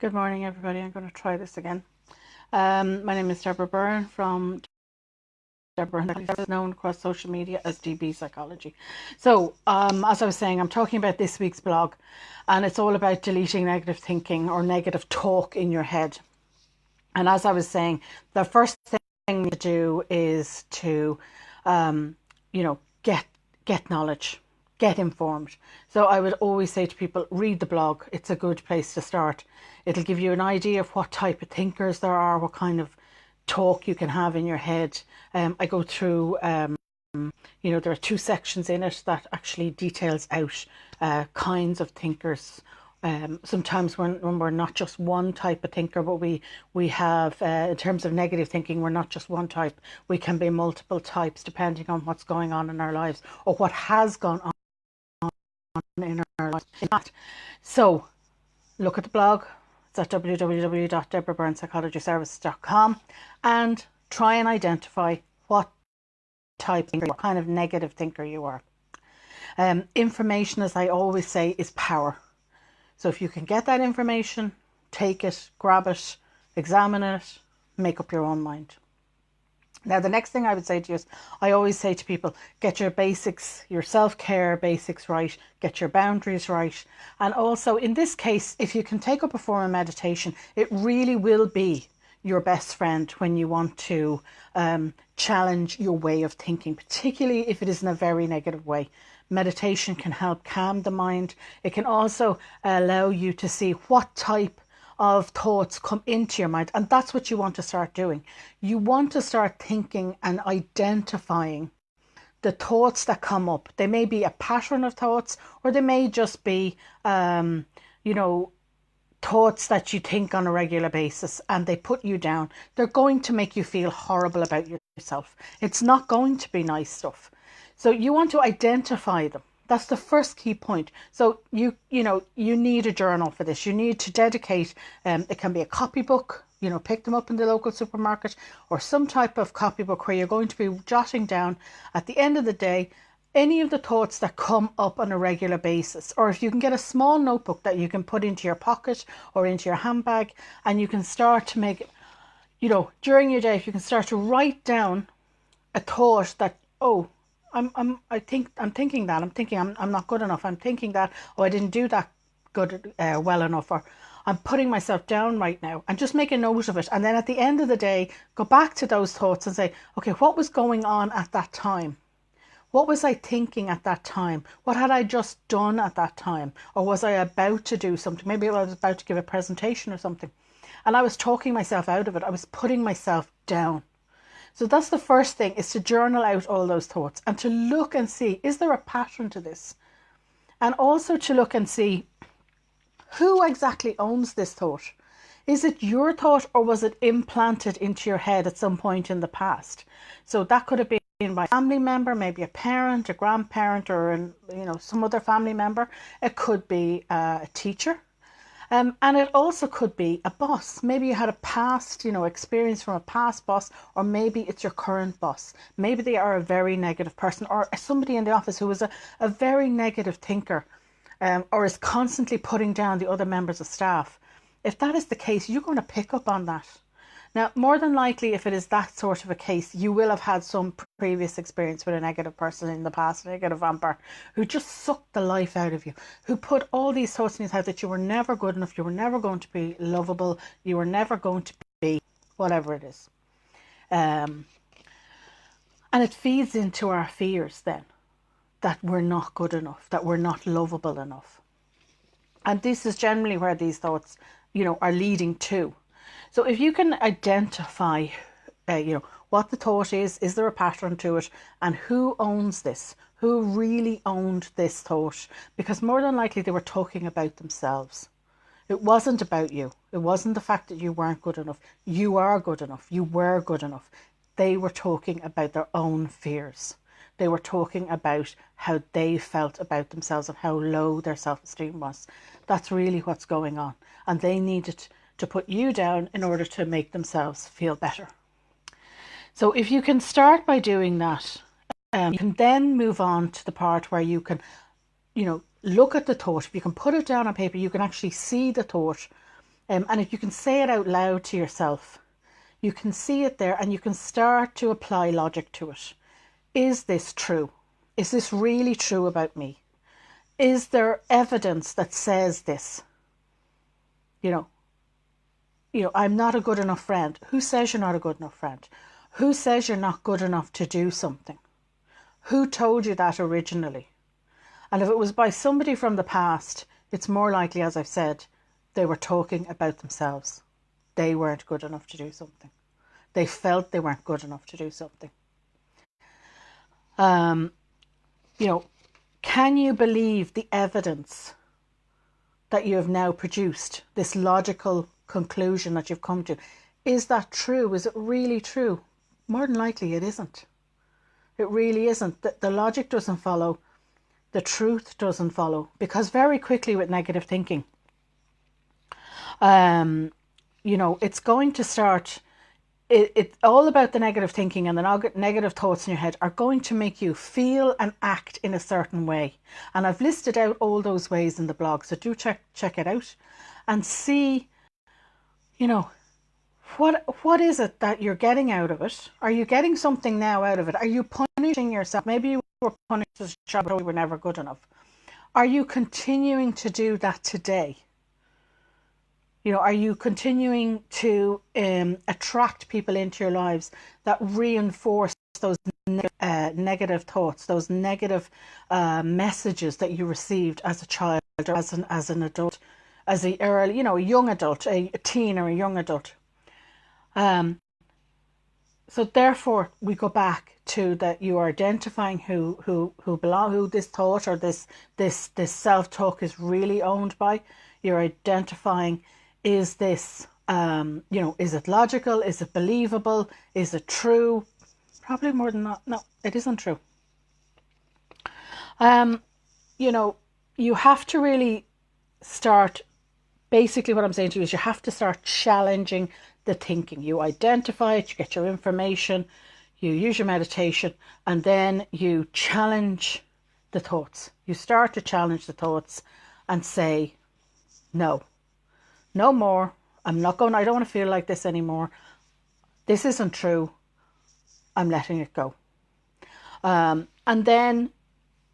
Good morning, everybody. I'm going to try this again. My name is Deborah Byrne from Deborah, known across social media as DBpsychology. So, as I was saying, I'm talking about this week's blog, and it's all about deleting negative thinking or negative talk in your head. And as I was saying, the first thing to do is to, get knowledge, get informed. So I would always say to people, read the blog. It's a good place to start. It'll give you an idea of what type of thinkers there are, what kind of talk you can have in your head. I go through, there are two sections in it that actually details out kinds of thinkers. Sometimes when we're not just one type of thinker, but we have, in terms of negative thinking, we're not just one type. We can be multiple types depending on what's going on in our lives or what has gone on in our lives. So look at the blog. It's at www.deborahbyrnepsychologyservices.com and try and identify what type, what kind of negative thinker you are. Information, as I always say, is power. So if you can get that information, take it, grab it, examine it, make up your own mind. Now, the next thing I would say to you is, I always say to people, get your basics, your self-care basics right, get your boundaries right. And also, in this case, if you can take up a form of meditation, it really will be your best friend when you want to challenge your way of thinking, particularly if it is in a very negative way. Meditation can help calm the mind. It can also allow you to see what type of thoughts come into your mind, and that's what you want to start doing. You want to start thinking and identifying the thoughts that come up. They may be a pattern of thoughts, or they may just be thoughts that you think on a regular basis and they put you down. They're going to make you feel horrible about yourself. It's not going to be nice stuff. So you want to identify them. That's the first key point. So you need a journal for this. You need to dedicate, it can be a copybook, pick them up in the local supermarket, or some type of copybook where you're going to be jotting down at the end of the day any of the thoughts that come up on a regular basis. Or if you can get a small notebook that you can put into your pocket or into your handbag, and you can start to make, during your day, if you can start to write down a thought that, I'm thinking I'm not good enough. I'm thinking that, I didn't do that well enough, or I'm putting myself down right now, and just make a note of it. And then at the end of the day, go back to those thoughts and say, okay, what was going on at that time? What was I thinking at that time? What had I just done at that time? Or was I about to do something? Maybe I was about to give a presentation or something, and I was talking myself out of it. I was putting myself down. So that's the first thing, is to journal out all those thoughts and to look and see, is there a pattern to this? And also to look and see, who exactly owns this thought? Is it your thought, or was it implanted into your head at some point in the past? So that could have been by a family member, maybe a parent, a grandparent, or some other family member. It could be a teacher. And it also could be a boss. Maybe you had a past, experience from a past boss, or maybe it's your current boss. Maybe they are a very negative person, or somebody in the office who is a very negative thinker, or is constantly putting down the other members of staff. If that is the case, you're going to pick up on that. Now, more than likely, if it is that sort of a case, you will have had some previous experience with a negative person in the past, a negative vampire, who just sucked the life out of you, who put all these thoughts in your head that you were never good enough, you were never going to be lovable, you were never going to be whatever it is. And it feeds into our fears then, that we're not good enough, that we're not lovable enough. And this is generally where these thoughts, are leading to. So if you can identify, what the thought is there a pattern to it, and who owns this? Who really owned this thought? Because more than likely they were talking about themselves. It wasn't about you. It wasn't the fact that you weren't good enough. You are good enough. You were good enough. They were talking about their own fears. They were talking about how they felt about themselves and how low their self-esteem was. That's really what's going on. And they needed to put you down in order to make themselves feel better. So if you can start by doing that, you can then move on to the part where you can, look at the thought. If you can put it down on paper, you can actually see the thought And if you can say it out loud to yourself, you can see it there and you can start to apply logic to it. Is this true? Is this really true about me? Is there evidence that says this? I'm not a good enough friend. Who says you're not a good enough friend? Who says you're not good enough to do something? Who told you that originally? And if it was by somebody from the past, it's more likely, as I've said, they were talking about themselves. They weren't good enough to do something. They felt they weren't good enough to do something. Can you believe the evidence that you have now produced, this logical conclusion that you've come to? Is that true? Is it really true? More than likely it isn't. It really isn't. The logic doesn't follow. The truth doesn't follow. Because very quickly with negative thinking, it's going to start... It's all about the negative thinking, and the negative thoughts in your head are going to make you feel and act in a certain way. And I've listed out all those ways in the blog, so do check it out and see, what is it that you're getting out of it? Are you getting something now out of it? Are you punishing yourself? Maybe you were punished as a child, but you were never good enough. Are you continuing to do that today? Are you continuing to attract people into your lives that reinforce those negative thoughts, those negative messages that you received as a child or as an adult, as a young adult, a teen or a young adult? So therefore, we go back to that you are identifying who this thought or this self-talk is really owned by. You're identifying, is this, is it logical? Is it believable? Is it true? Probably more than not. No, it isn't true. You have to really start, basically what I'm saying to you is you have to start challenging the thinking. You identify it, you get your information, you use your meditation, and then you challenge the thoughts. You start to challenge the thoughts and say, no more. I don't want to feel like this anymore. This isn't true. I'm letting it go. And then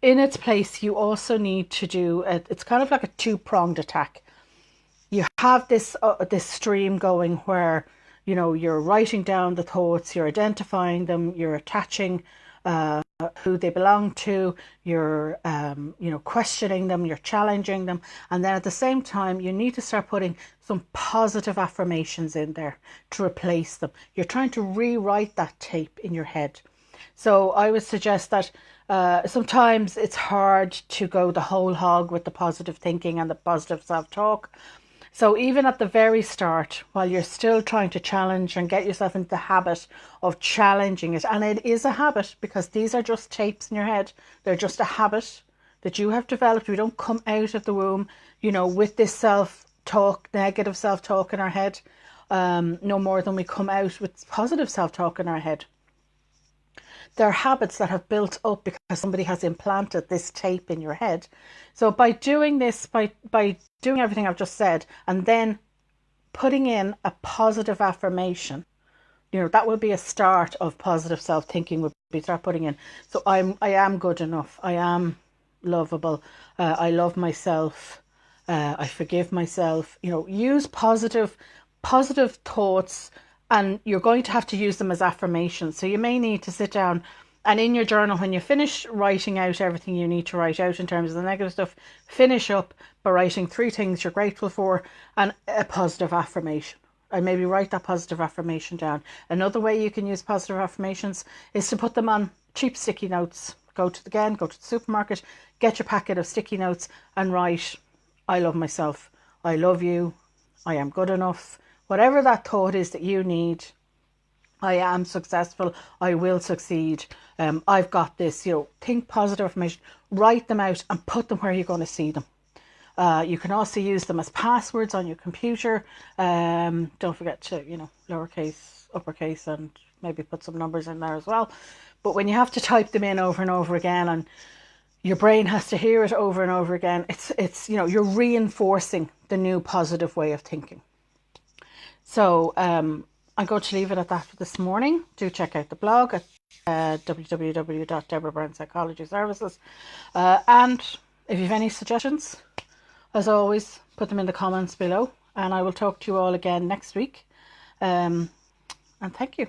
in its place, you also need to do it's kind of like a two-pronged attack. You have this stream going where, you're writing down the thoughts, you're identifying them, you're attaching who they belong to, you're questioning them, you're challenging them, and then at the same time you need to start putting some positive affirmations in there to replace them. You're trying to rewrite that tape in your head. So I would suggest that sometimes it's hard to go the whole hog with the positive thinking and the positive self-talk. So even at the very start, while you're still trying to challenge and get yourself into the habit of challenging it, and it is a habit because these are just tapes in your head. They're just a habit that you have developed. We don't come out of the womb, with this self-talk, negative self-talk in our head, no more than we come out with positive self-talk in our head. They're habits that have built up because somebody has implanted this tape in your head. So by doing this, by doing everything I've just said, and then putting in a positive affirmation, that will be a start of positive self-thinking. Would be start putting in, so I am good enough. I am lovable. I love myself. I forgive myself. Use positive thoughts. And you're going to have to use them as affirmations. So you may need to sit down and in your journal, when you finish writing out everything you need to write out in terms of the negative stuff, finish up by writing 3 things you're grateful for and a positive affirmation. And maybe write that positive affirmation down. Another way you can use positive affirmations is to put them on cheap sticky notes. Go to the supermarket, get your packet of sticky notes and write, I love myself, I love you, I am good enough. Whatever that thought is that you need, I am successful, I will succeed, I've got this, think positive affirmation, write them out and put them where you're going to see them. You can also use them as passwords on your computer. Don't forget to, lowercase, uppercase, and maybe put some numbers in there as well. But when you have to type them in over and over again and your brain has to hear it over and over again, it's you're reinforcing the new positive way of thinking. So I'm going to leave it at that for this morning. Do check out the blog at www.DBpsychology and if you have any suggestions, as always, put them in the comments below, and I will talk to you all again next week. And thank you.